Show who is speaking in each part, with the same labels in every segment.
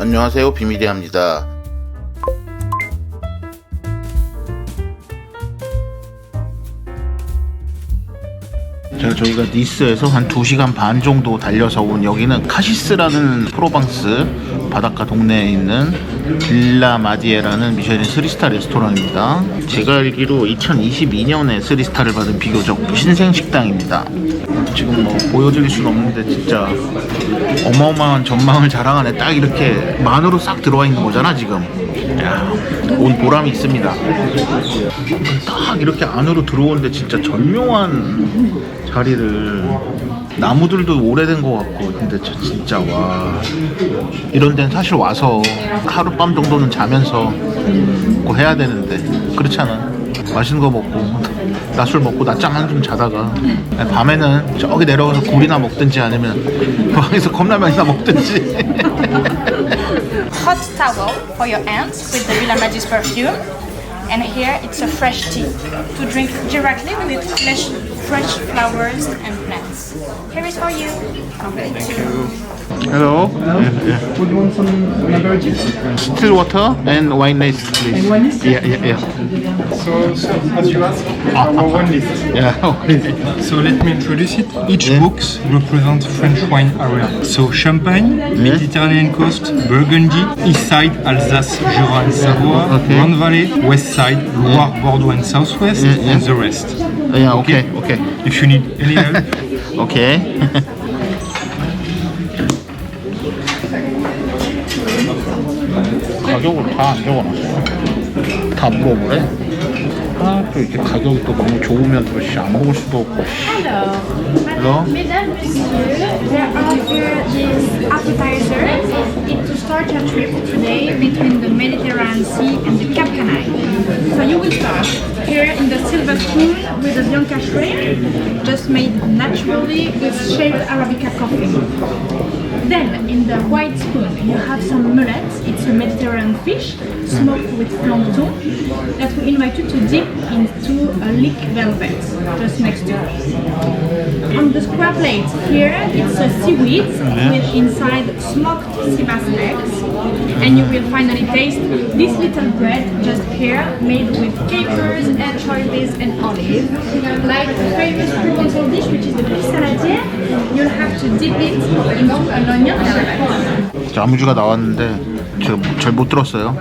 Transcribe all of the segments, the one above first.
Speaker 1: 안녕하세요, 비밀이합니다. 저희가 니스에서 한 2시간 반 정도 달려서 온 여기는 카시스라는 프로방스 바닷가 동네에 있는 빌라 마디에라는 미쉐린 3스타 레스토랑입니다. 제가 알기로 2022년에 3스타를 받은 비교적 신생 식당입니다. 지금 뭐 보여드릴 수는 없는데 진짜 어마어마한 전망을 자랑하네. 딱 이렇게 만으로 싹 들어와 있는 거잖아 지금. 야, 온 보람이 있습니다. 딱 이렇게 안으로 들어오는데 진짜 절묘한 자리를, 나무들도 오래된 것 같고, 근데 진짜 와, 이런 데는 사실 와서 하룻밤 정도는 자면서 뭐 해야 되는데 그렇잖아. 맛있는 거 먹고 낮술 먹고 낮잠 한숨 자다가 밤에는 저기 내려가서 굴이나 먹든지 아니면 방에서 컵라면이나 먹든지.
Speaker 2: Hot towel for your hands with the Villa Magis perfume, and here it's a fresh tea to drink directly with fresh flowers and plants. Here is for you. Thank you.
Speaker 1: Hello.
Speaker 3: Would you want some beverages?
Speaker 1: Still water and wine list, please.
Speaker 3: And wine list?
Speaker 1: Yeah.
Speaker 3: So as you ask, our wine list.
Speaker 1: Yeah.
Speaker 3: So let me introduce it. Each
Speaker 1: Yeah.
Speaker 3: box represents French wine area. So Champagne, Mediterranean coast, Burgundy, East side, Alsace, Jura and Savoie,
Speaker 1: Okay.
Speaker 3: Rhone Valley, West side, Loire, Bordeaux and Southwest,
Speaker 1: Yeah.
Speaker 3: and the rest.
Speaker 1: Yeah. Okay.
Speaker 3: If you need any help,
Speaker 1: Okay. 가격을 다 안 적어놨어. 다 물어보래. 또 이렇게 가격이 또 너무 좋으면 또 안 먹을 수도 없고. Hello.
Speaker 2: Mesdames, Messieurs, there are here these appetizers. It's to start your trip today between the Mediterranean Sea and the Cap Canaille. So you will start here in the silver spoon with the Bianca shrimp, just made naturally with shaved Arabica coffee. Then in the white spoon you have some mullet. It's a Mediterranean fish smoked with plankton that we invite you to dip into a leek velvet just next to it. On the square plate here it's a seaweed with inside smoked sea bass legs, and you will finally taste this little bread just here made with capers, anchovies and olive. Like the famous Provençal dish which is the beef saladier, you'll have to dip it into an onion salad.
Speaker 1: 자, 아무주가 나왔는데 제가 잘 못 들었어요.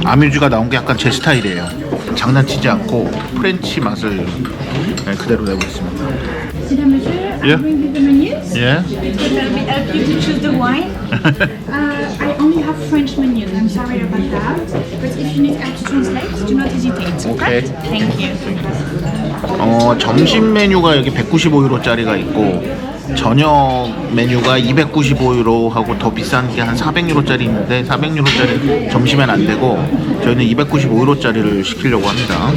Speaker 1: 아뮤주가 나온 게 약간 제 스타일이에요. 장난치지 않고 프렌치 맛을 그대로 내고 있습니다.
Speaker 2: Mesdames, Messieurs,
Speaker 1: Yeah.
Speaker 2: I'll bring you the menus.
Speaker 1: Yeah.
Speaker 2: It will help you to choose the wine. I only have French menus. I'm sorry about that. But if you need help to translate, do not hesitate.
Speaker 1: Okay.
Speaker 2: Thank you.
Speaker 1: 점심 메뉴가 여기 195유로짜리가 있고 저녁 메뉴가 295유로 하고 더 비싼 게 한 400유로짜리 있는데 400유로짜리 점심엔 안 되고 저희는 295유로짜리를 시키려고 합니다.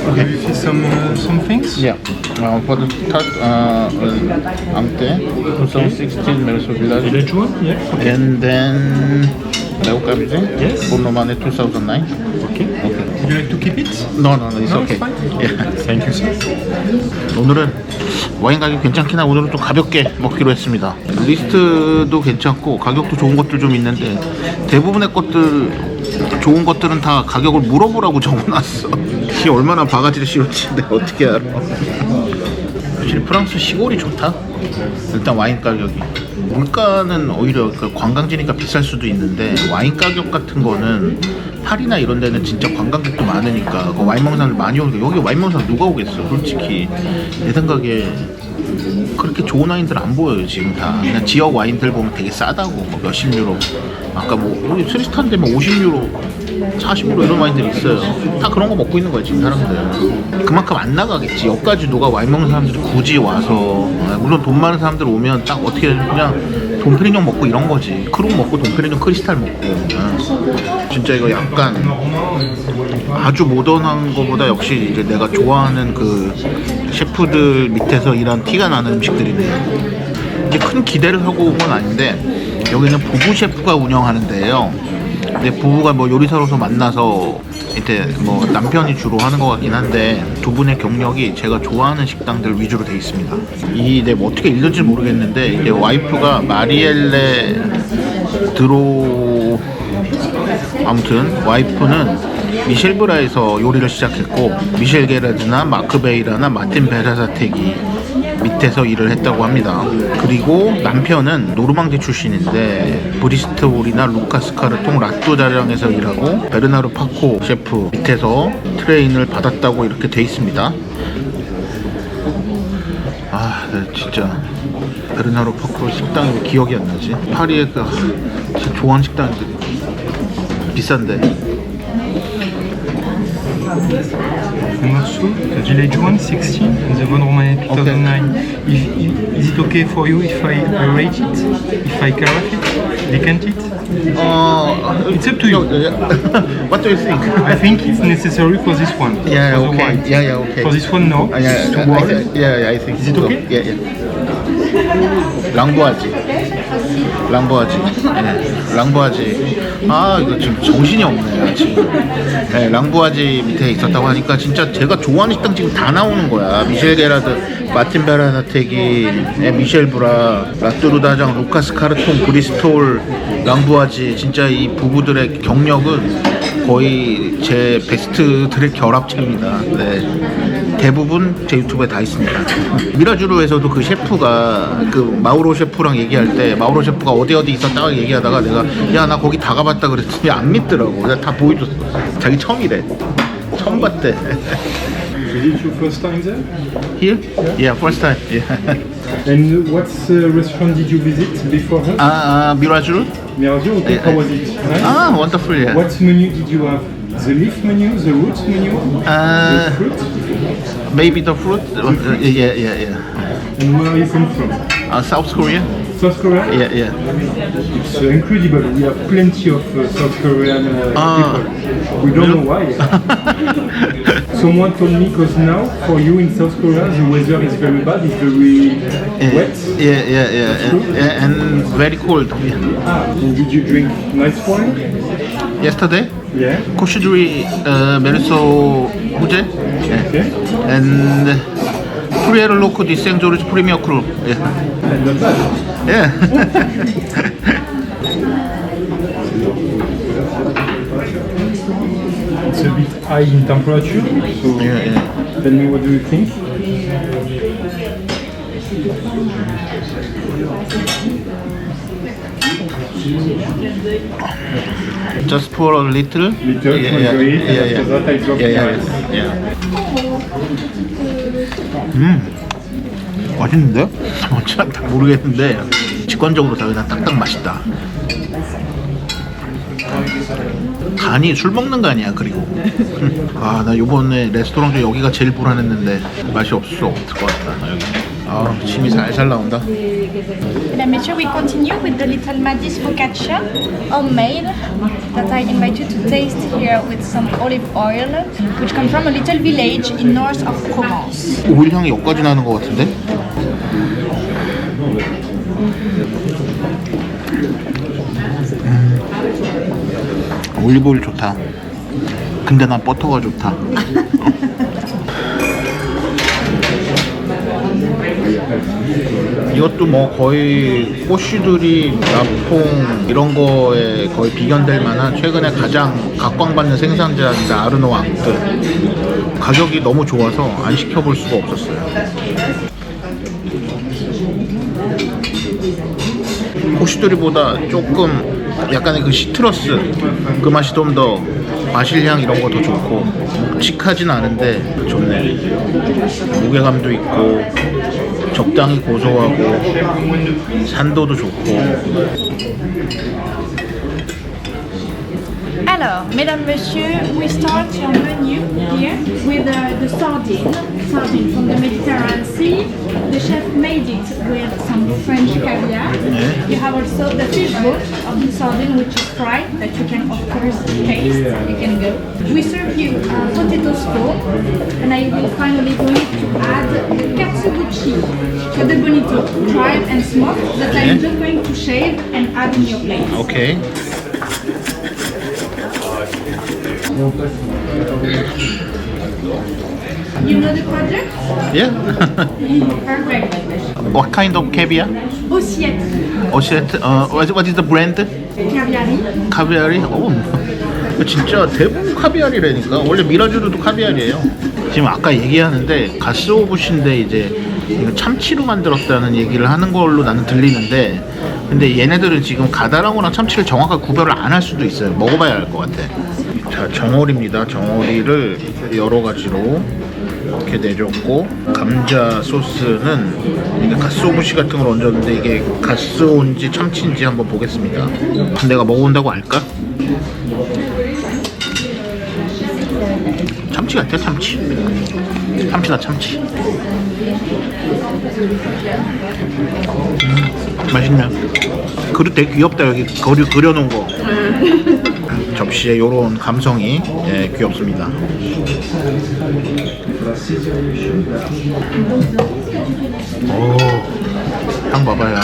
Speaker 3: okay, some things.
Speaker 1: Yeah. For the start, ante 2016 Merso Village,
Speaker 3: Village one, yeah.
Speaker 1: and then Leucabide,
Speaker 3: Yes.
Speaker 1: Bournomane 2009.
Speaker 3: Okay. Would you like to keep it?
Speaker 1: No, it's
Speaker 3: No,
Speaker 1: okay.
Speaker 3: it's fine.
Speaker 1: Yeah.
Speaker 3: Thank you, sir.
Speaker 1: 오늘은 와인 가격 괜찮긴 하고 오늘은 좀 가볍게 먹기로 했습니다. 리스트도 괜찮고 가격도 좋은 것들 좀 있는데 대부분의 것들, 좋은 것들은 다 가격을 물어보라고 적어놨어. 이 얼마나 바가지를 씌울지 내가 어떻게 알아. 확실히 프랑스 시골이 좋다. 일단 와인 가격이, 물가는 오히려 그 관광지니까 비쌀 수도 있는데 와인 가격 같은 거는 파리나 이런 데는 진짜 관광객도 많으니까 그 와인 먹는 사람들 많이 오니까 여기 와인 먹는 사람 누가 오겠어. 솔직히 내 생각에 그렇게 좋은 와인들 안 보여요 지금 다. 그냥 지역 와인들 보면 되게 싸다고 뭐 몇십 유로, 아까 뭐 우리 스리스탄 되면 50유로 40유로 이런 와인들이 있어요. 다 그런 거 먹고 있는 거야 지금 사람들. 그만큼 안 나가겠지. 여기까지 누가 와인 먹는 사람들이 굳이 와서, 물론 돈 많은 사람들 오면 딱 어떻게 그냥 돈페리뇽 먹고 이런 거지. 크롱 먹고 돈페리뇽 크리스탈 먹고. 진짜 이거 약간 아주 모던한 거보다 역시 이제 내가 좋아하는 그 셰프들 밑에서 일한 티가 나는 음식들이네. 이제 큰 기대를 하고 온 건 아닌데 여기는 부부 셰프가 운영하는 데예요. 근데 부부가 뭐 요리사로서 만나서 이제 뭐 남편이 주로 하는 것 같긴 한데 두 분의 경력이 제가 좋아하는 식당들 위주로 돼 있습니다. 이게 뭐 어떻게 읽는지 모르겠는데 이게 와이프가 마리엘레 드로 아무튼 와이프는 미셸 브라에서 요리를 시작했고 미셸 게라드나 마크 베이라나 마틴 베라사테기 밑에서 일을 했다고 합니다. 그리고 남편은 노르망디 출신인데 브리스톨이나 루카스 카르통 라뚜자량에서 일하고 베르나르 파코 셰프 밑에서 트레인을 받았다고 이렇게 돼 있습니다. 아, 네, 진짜 베르나르 파코 식당이 왜 기억이 안 나지? 파리에 그 진짜 좋아하는 식당인데 비싼데.
Speaker 3: The morceau, the Village One 16 and the Von Romanet 2009. Is it okay for you if I rate it? If I carafe it? Decant it? It's up to you.
Speaker 1: What do you think?
Speaker 3: I think it's necessary for this one.
Speaker 1: Yeah,
Speaker 3: for the
Speaker 1: okay.
Speaker 3: white.
Speaker 1: Yeah, okay.
Speaker 3: For this one, no. It's too bold.
Speaker 1: Yeah, I think.
Speaker 3: Is it
Speaker 1: so.
Speaker 3: okay?
Speaker 1: Yeah. 랑보아지. 네, 랑보아지. 아, 이거 지금 정신이 없네, 지금. 네, 랑보아지 밑에 있었다고 하니까 진짜 제가 좋아하는 식당 지금 다 나오는 거야. 미셸 게라드, 마틴 베라사테기, 미셸 브라, 라뚜르다장, 루카스 카르통, 브리스톨, 랑보아지. 진짜 이 부부들의 경력은 거의 제 베스트들의 결합체입니다. 네. 대부분 제 유튜브에 다 있습니다. 미라주르에서도 그 셰프가 그 마우로 셰프랑 얘기할 때 마우로 셰프가 어디 있었다고 얘기하다가 내가 야 나 거기 다 가봤다 그랬더니 안 믿더라고. 내가 다 보여줬어. 자기 처음이래. 처음 봤대.
Speaker 3: Is it your first time there?
Speaker 1: Here? Yeah, first time. Yeah.
Speaker 3: And what restaurant did you visit before her?
Speaker 1: 미라주르?
Speaker 3: Miradio, okay, how was it? Nice?
Speaker 1: wonderful. Yeah.
Speaker 3: What menu did you have? The leaf menu, the root menu, the fruit?
Speaker 1: Maybe the fruit. Yeah.
Speaker 3: And where are you come from?
Speaker 1: South Korea.
Speaker 3: South Korea?
Speaker 1: Yeah.
Speaker 3: It's incredible. We have plenty of South Korean people. We don't know why. Someone told me because now for you in South Korea the weather is very bad, it's very wet.
Speaker 1: Yeah, and very cold. Yeah.
Speaker 3: And did you drink nice wine?
Speaker 1: Yesterday,
Speaker 3: Yeah.
Speaker 1: 코시드리 메르소 후제,
Speaker 3: Okay.
Speaker 1: and 프리에르 로코 디 생조르지 프리미어 크루. Yeah.
Speaker 3: And not bad.
Speaker 1: Yeah.
Speaker 3: It's a bit high in temperature. So
Speaker 1: Yeah.
Speaker 3: tell me what do you think?
Speaker 1: Just pour a little.
Speaker 3: Little, enjoy it, and after that I drop
Speaker 1: yeah. 맛있는데? 잘 모르겠는데 직관적으로 다 그냥 딱딱 맛있다. 간이 술 먹는 간이야. 그리고 아, 나 요번에 레스토랑 중 여기가 제일 불안했는데 맛이 없을 수 없을 것 같다. 여기. 아, 침이 살살 나온다.
Speaker 2: Mesdames, Messieurs, we continue with the little Madis focaccia, homemade, that I invite you to taste here with some olive oil, which comes from a little village in north of Provence.
Speaker 1: 오일 향이 여기까지 나는 것 같은데? 올리브오일 좋다. 근데 난 버터가 좋다. 이것도 뭐 거의 꼬시들이 나퐁 이런 거에 거의 비견될 만한 최근에 가장 각광받는 생산자인데 아르노 앙트. 가격이 너무 좋아서 안 시켜볼 수가 없었어요. 꼬시들이보다 조금 약간의 그 시트러스 그 맛이 좀 더 마실향 이런 거 더 좋고 묵직하진 않은데 좋네. 무게감도 있고 적당히 고소하고 산도도 좋고.
Speaker 2: Alors, mesdames, messieurs, we start your menu here with the sardine from the Mediterranean Sea. The chef made it with some French caviar. You have also the fish boat of the sardine, which is fried, that you can of course taste. You can go. We serve you potato spoon, and I will finally going to add the katsubuchi, the bonito, dried and smoked, that I'm just going to shave and add in your plate.
Speaker 1: 오케이.
Speaker 2: You know the project?
Speaker 1: Yeah.
Speaker 2: Perfect.
Speaker 1: What kind of caviar?
Speaker 2: Ossiette.
Speaker 1: Ossiette. What is the brand?
Speaker 2: Caviari.
Speaker 1: 카비알이? 진짜 대부분 카비알이라니까. 원래 미라주르도 카비알이에요. 지금 아까 얘기하는데 가스오부시인데 이제 이거 참치로 만들었다는 얘기를 하는 걸로 나는 들리는데, 근데 얘네들은 지금 가다랑어랑 참치를 정확하게 구별을 안 할 수도 있어요. 먹어봐야 알 것 같아. 자, 정어리입니다. 정어리를 여러 가지로 이렇게 내줬고, 감자 소스는 이게 가스오부시 같은 걸 얹었는데 이게 가스오인지 참치인지 한번 보겠습니다. 내가 먹어본다고 알까? 참치 같아, 참치. 참치다, 참치. 맛있네. 그릇 되게 귀엽다. 여기 그려놓은 거. 접시에 요런 감성이 귀엽습니다. 오, 향 봐봐요.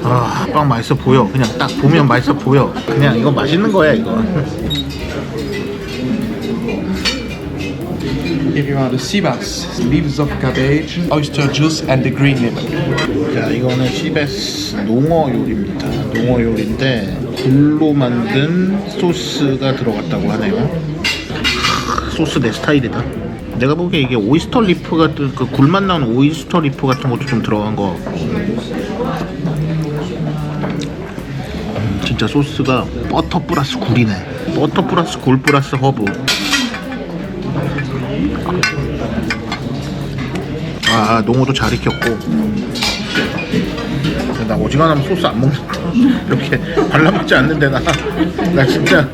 Speaker 1: 아, 빵 맛있어 보여. 그냥 딱 보면 맛있어 보여. 그냥 이거 맛있는 거야, 이거.
Speaker 4: If you want the sibas, leaves of cabbage, oyster juice, and the green lemon.
Speaker 1: 자, 이거는 시베스 농어 요리입니다. 농어 요리인데 굴로 만든 소스가 들어갔다고 하네요. 소스 내 스타일이다. 내가 보기에 이게 오이스터 리프 같은 그 굴맛 나는 오이스터 리프 같은 것도 좀 들어간 것 같고. 진짜 소스가 버터 플러스 굴이네. 버터 플러스 굴 플러스 허브. 아, 농어도 잘 익혔고. 나 어지간하면 소스 안 먹는다. 이렇게 발라먹지 않는데 나 진짜.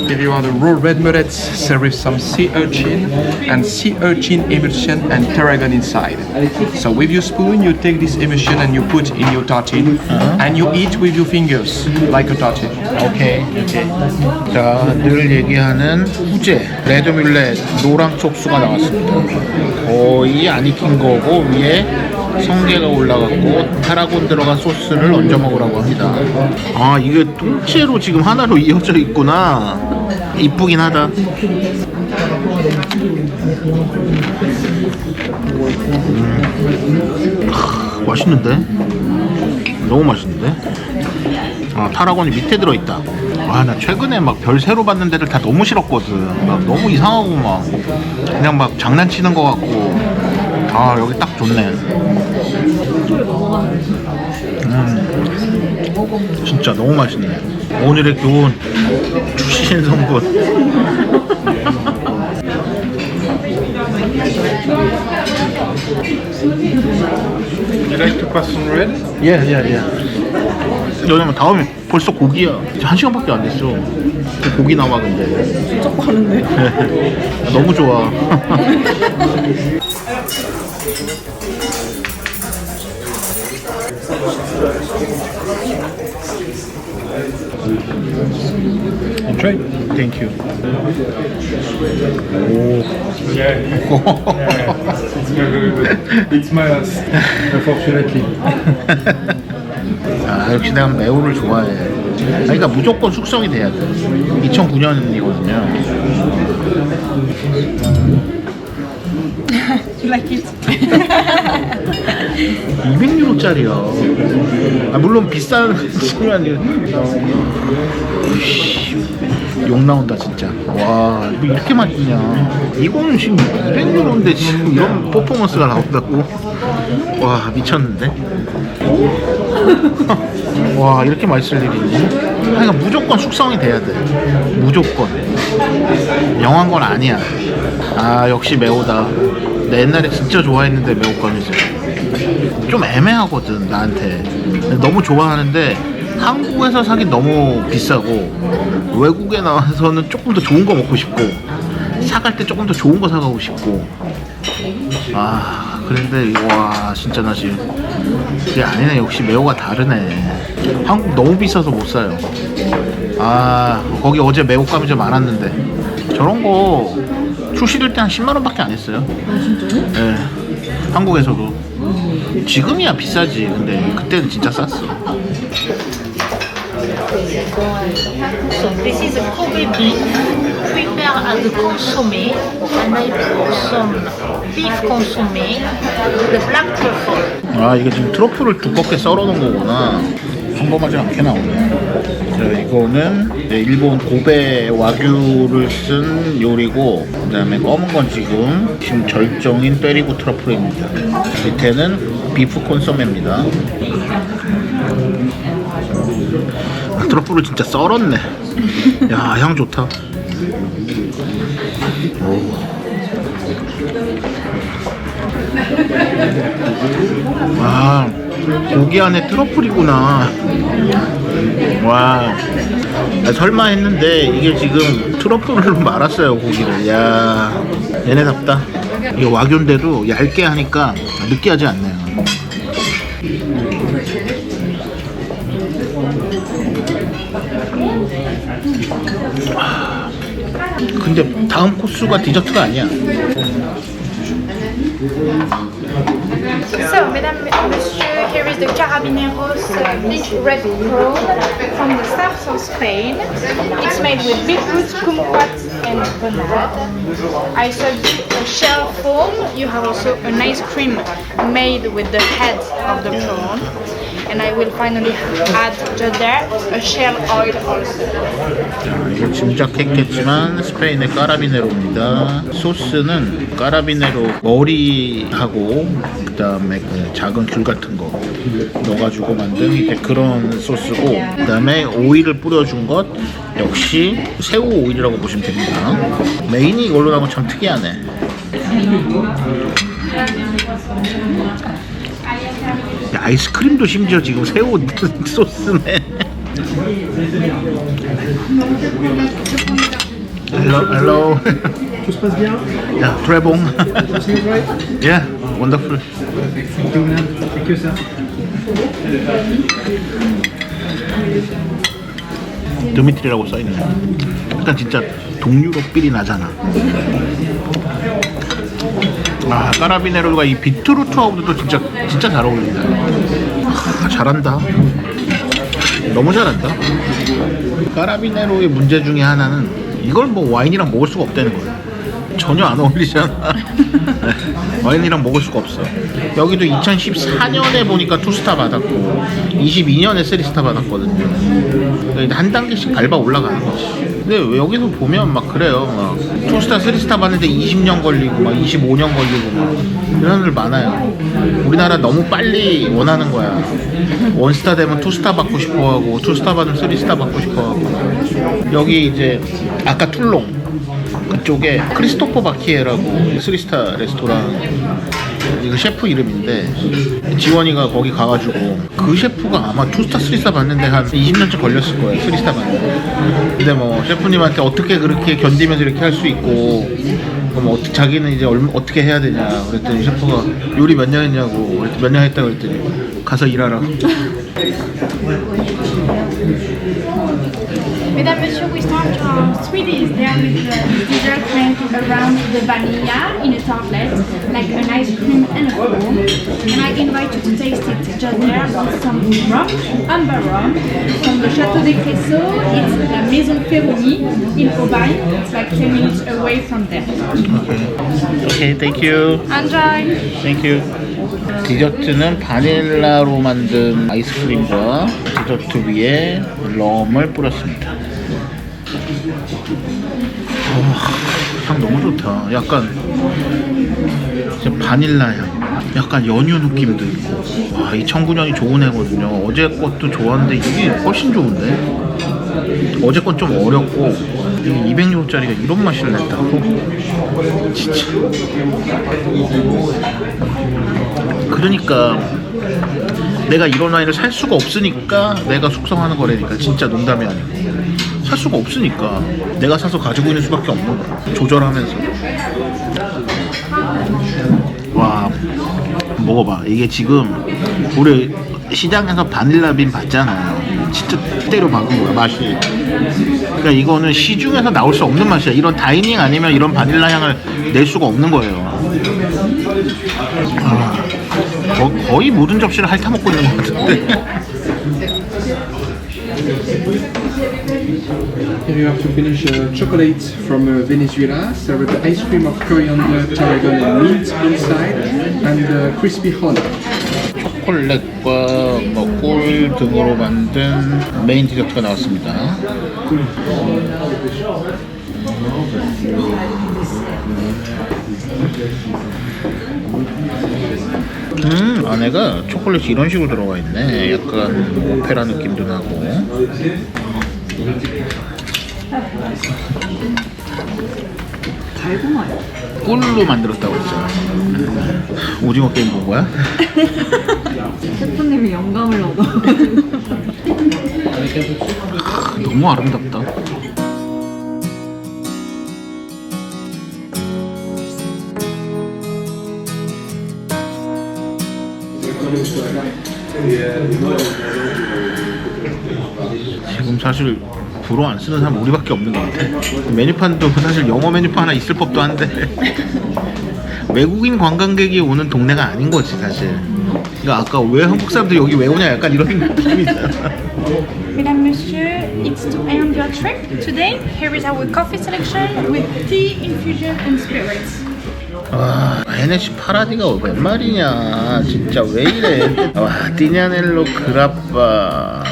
Speaker 4: If you want the raw red mullets, serve with some sea urchin and sea urchin emulsion and tarragon inside. So with your spoon, you take this emulsion and you put in your tartine, and you eat with your fingers like a tartine.
Speaker 1: 오케이. 자, 늘 얘기하는 후제 레드뮬렛 노랑 촉수가 나왔습니다. 거의 안 익힌 거고 위에 성게가 올라갔고 타라곤 들어간 소스를 얹어 먹으라고 합니다. 아, 이게 통째로 지금 하나로 이어져 있구나. 이쁘긴 하다. 맛있는데? 너무 맛있는데? 아, 타라곤이 밑에 들어있다. 아, 나 최근에 막 별 새로 받는 데를 다 너무 싫었거든. 막 너무 이상하고 막 그냥 막 장난치는 거 같고. 아, 여기 딱 좋네. 진짜 너무 맛있네. 오늘의 교훈, 주신 성분.
Speaker 3: You like to pass on red?
Speaker 1: 예. 왜냐면 다음에 벌써 고기야. 이제 1시간밖에 안 됐어. 고기 나와 근데.
Speaker 5: 진짜 빠른데?
Speaker 1: 너무 좋아.
Speaker 3: Try.
Speaker 1: Thank you.
Speaker 3: Yeah. It's not very good. It's my last, unfortunately.
Speaker 1: 아, 역시 내가 매우를 좋아해. 그러니까 무조건 숙성이 돼야 돼. 2009년이거든요.
Speaker 5: You like it?
Speaker 1: 200유로짜리야. 아, 물론 비싼 치면 욕 나온다 진짜. 와, 이거 이렇게 맛있냐. 이거는 지금 200유로인데 지금 이런 퍼포먼스가 나온다고. 와, 미쳤는데. 와, 이렇게 맛있을 일이 있니? 그러니까 무조건 숙성이 돼야 돼. 무조건. 영한 건 아니야. 아, 역시 매우다. 내 옛날에 진짜 좋아했는데 매우감이지. 좀 애매하거든 나한테. 너무 좋아하는데 한국에서 사긴 너무 비싸고 외국에 나와서는 조금 더 좋은 거 먹고 싶고 사갈 때 조금 더 좋은 거 사가고 싶고. 아, 그런데 와 진짜 나 지금 그게 아니네. 역시 매우가 다르네. 한국 너무 비싸서 못 사요. 아 거기 어제 매우감이 좀 많았는데 저런 거 출시될 때 한 10만 원밖에 안 했어요.
Speaker 5: 아 진짜요?
Speaker 1: 네, 한국에서도. 지금이야 비싸지. 근데 그때는 진짜 쌌어.
Speaker 6: So this is a Kobe beef prepared as a consommé, and I put some beef consommé, the black truffle.
Speaker 1: 아 이게 지금 트러플을 두껍게 썰어 놓은 거구나. 평범하지 않게 나오네. 자, 이거는 네, 일본 고베 와규를 쓴 요리고, 그 다음에 검은 건 지금 절정인 빼리고 트러플입니다. 밑에는 비프 콘소메입니다. 아, 트러플을 진짜 썰었네. 야, 향 좋다. 오. 와, 고기 안에 트러플이구나. 와, 아, 설마 했는데 이게 지금 트러플로 말았어요 고기를. 야, 얘네답다. 이게 와규인데도 얇게 하니까 느끼하지 않네요. 근데 다음 코스가 디저트가 아니야.
Speaker 2: So, mesdames, messieurs, here is the Carabineros beef red prawn from the south of Spain. It's made with beetroot, kumquat, and grenade. I served you a shell foam. You have also an ice cream made with the head of the prawn. And I will finally add just there a shell oil also.
Speaker 1: 자, 이거 짐작했겠지만 스페인의 까라비네로입니다. 소스는 까라비네로 머리하고 그 다음에 그 작은 귤 같은 거 넣어가지고 만든 이제 그런 소스고, 그 다음에 오일을 뿌려준 것 역시 새우 오일이라고 보시면 됩니다. 메인이 이걸로 나온 건 참 특이하네. 야, 아이스크림도 심지어 지금 새우 소스네. Hello.
Speaker 3: Tout se passe bien?
Speaker 1: Yeah, très bon.
Speaker 3: Everything is right?
Speaker 1: Yeah, wonderful.
Speaker 3: C'est que ça.
Speaker 1: 드미트리라고 써있네. 약간 진짜 동유럽 삘이 나잖아. 아, 까라비네로가 이 비트루트하고도 진짜 잘 어울린다. 아, 잘한다. 너무 잘한다. 까라비네로의 문제 중에 하나는 이걸 뭐 와인이랑 먹을 수가 없다는 거예요. 전혀 안 어울리잖아. 와인이랑 먹을 수가 없어. 여기도 2014년에 보니까 2스타 받았고 22년에 3스타 받았거든요. 한 단계씩 밟아 올라가는 거지. 근데 왜 여기서 보면 막 그래요. 막 2스타, 3스타 받는데 20년 걸리고 막 25년 걸리고 막 이런 애들 많아요. 우리나라 너무 빨리 원하는 거야. 1스타 되면 2스타 받고 싶어 하고 2스타 받으면 3스타 받고 싶어 하고. 여기 이제 아까 툴롱 그쪽에 크리스토퍼 바키에라고 3스타 레스토랑 이거 셰프 이름인데, 지원이가 거기 가가지고 그 셰프가 아마 2스타, 3스타 받는데 한 20년쯤 걸렸을 거예요. 3스타 받는데. 근데 뭐 셰프님한테 어떻게 그렇게 견디면서 이렇게 할 수 있고, 그럼 자기는 이제 어떻게 해야 되냐 그랬더니 셰프가 요리 몇 년 했냐고, 몇 년 했다고 그랬더니 가서 일하라.
Speaker 2: Mesdames, Messieurs, we start our sweeties there with the dessert made around the vanilla in a tartlet, like an ice cream and a foam. And I invite you to taste it just there with some rum, amber rum, from the Château des Cressaux. It's la Maison Ferroni in Aubagne. It's like 10 minutes away from there.
Speaker 1: 오케이, thank you.
Speaker 2: Enjoy!
Speaker 1: Thank you. 디저트는 바닐라로 만든 아이스크림과 디저트 위에 럼을 뿌렸습니다. 향 너무 좋다. 약간 바닐라 향, 약간 연유 느낌도 있고. 와, 이 청구년이 좋은 애거든요. 어제 것도 좋았는데 이게 훨씬 좋은데? 어제 건 좀 어렵고 200유로짜리가 이런 맛을 냈다고? 진짜. 그러니까 내가 이런 와인을 살 수가 없으니까 내가 숙성하는 거라니까. 진짜 농담이 아니고 살 수가 없으니까 내가 사서 가지고 있는 수밖에 없는 거야. 조절하면서. 와, 먹어봐. 이게 지금 우리 시장에서 바닐라빈 봤잖아요. 진짜 때려 박은 거야 맛이. 그러니까 이거는 시중에서 나올 수 없는 맛이야. 이런 다이닝 아니면 이런 바닐라 향을 낼 수가 없는 거예요. 거의 모든 접시를 핥아먹고 있는 것 같은데.
Speaker 4: Here you have to finish chocolate from Venezuela, served with ice cream of coriander, tarragon and mint inside, and crispy honey.
Speaker 1: 초콜릿과 꿀 등으로 만든 메인 디저트가 나왔습니다. 안에가 초콜릿이 이런 식으로 들어가 있네. 약간 오페라 느낌도 나고.
Speaker 5: 달고나요.
Speaker 1: 꿀로 만들었다고 했잖아. 오징어 게임 본 거야?
Speaker 5: 셰프님이 영감을 얻어.
Speaker 1: 너무 아름답다. 지금 사실 불어 안 쓰는 사람 우리밖에 없는 것 같아. 메뉴판도 사실 영어 메뉴판 하나 있을 법도 한데 외국인 관광객이 오는 동네가 아닌 거지 사실. 그러니까 아까 왜 한국 사람들이 여기 왜 오냐 약간 이런 느낌이 있잖아.
Speaker 2: Mesdames, Messieurs, it's to end your trip. Today, here is our coffee selection with tea, infusion and spirits.
Speaker 1: 와, 헤네시 파라디가 웬 말이냐. 진짜 왜 이래. 와, 디냐넬로 그라빠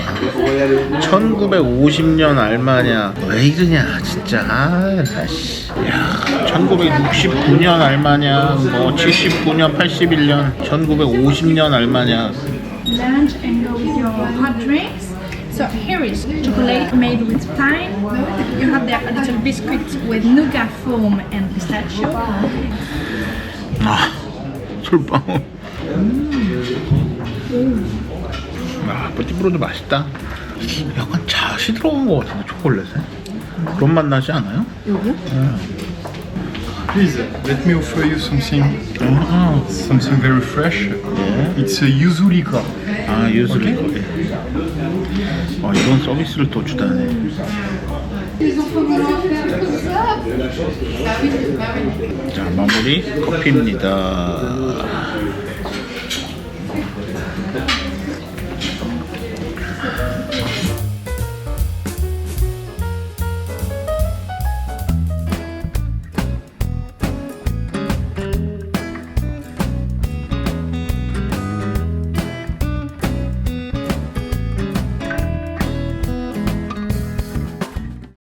Speaker 1: 1950년 알마냐. 왜 이러냐 진짜. 아씨. 야, 1969년 알마냐, 뭐 79년, 81년, 1950년 알마냐.
Speaker 2: Lunch and go with your hot drinks. So here is chocolate made with thyme. You have there a little biscuit with nougat foam and pistachio.
Speaker 1: 아, 솔빵. 아, 뿌띠브로도 맛있다. 약간 잣이 들어간 것 같은데 초콜릿에. 그런 맛 나지 않아요?
Speaker 5: 여기요?
Speaker 3: Please, let me offer you something very fresh.
Speaker 1: Yeah.
Speaker 3: It's a yuzu liquor.
Speaker 1: 아, 유수를 거기. 이런 서비스를 또 주다네. 자, 마무리 커피입니다.